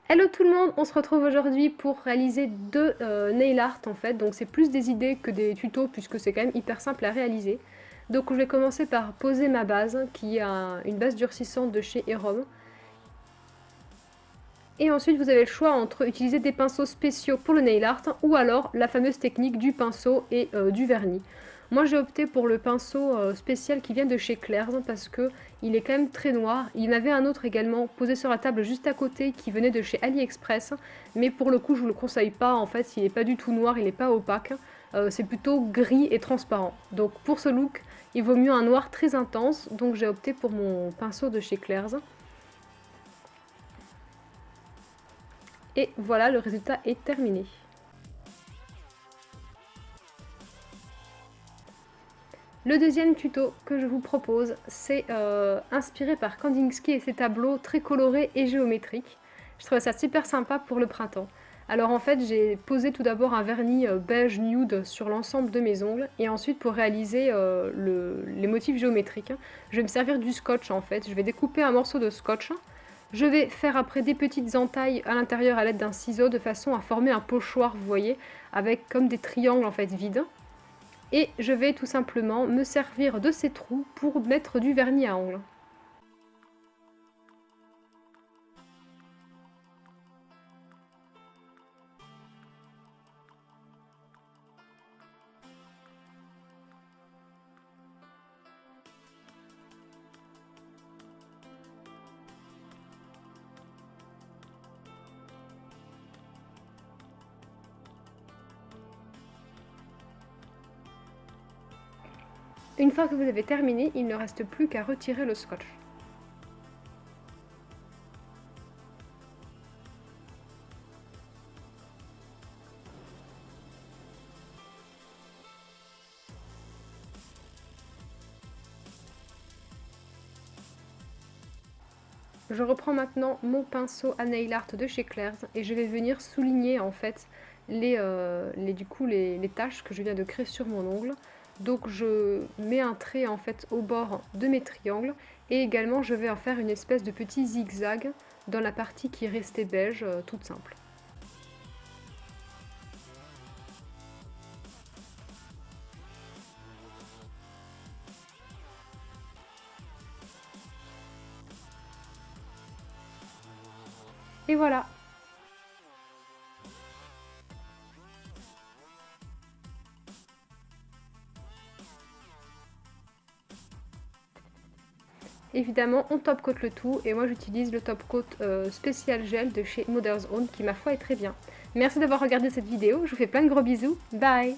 Hello tout le monde, on se retrouve aujourd'hui pour réaliser deux nail art en fait, donc c'est plus des idées que des tutos puisque c'est quand même hyper simple à réaliser. Donc je vais commencer par poser ma base, qui est une base durcissante de chez Erom. Et ensuite vous avez le choix entre utiliser des pinceaux spéciaux pour le nail art ou alors la fameuse technique du pinceau et du vernis. Moi j'ai opté pour le pinceau spécial qui vient de chez Claire's parce que il est quand même très noir. Il y en avait un autre également posé sur la table juste à côté qui venait de chez AliExpress, mais pour le coup je vous le conseille pas, en fait il n'est pas du tout noir, il n'est pas opaque, c'est plutôt gris et transparent. Donc pour ce look il vaut mieux un noir très intense, donc j'ai opté pour mon pinceau de chez Claire's. Et voilà, le résultat est terminé. Le deuxième tuto que je vous propose, c'est inspiré par Kandinsky et ses tableaux très colorés et géométriques. Je trouve ça super sympa pour le printemps. Alors en fait, j'ai posé tout d'abord un vernis beige nude sur l'ensemble de mes ongles, et ensuite pour réaliser les motifs géométriques, je vais me servir du scotch en fait. Je vais découper un morceau de scotch. Je vais faire après des petites entailles à l'intérieur à l'aide d'un ciseau de façon à former un pochoir, vous voyez, avec comme des triangles en fait vides. Et je vais tout simplement me servir de ces trous pour mettre du vernis à ongles. Une fois que vous avez terminé, il ne reste plus qu'à retirer le scotch. Je reprends maintenant mon pinceau à nail art de chez Claire's et je vais venir souligner en fait les taches que je viens de créer sur mon ongle. Donc je mets un trait en fait au bord de mes triangles et également je vais en faire une espèce de petit zigzag dans la partie qui est restée beige, toute simple. Et voilà! Évidemment, on top coat le tout et moi j'utilise le top coat spécial gel de chez Mother's Own qui ma foi est très bien. Merci d'avoir regardé cette vidéo, je vous fais plein de gros bisous, bye!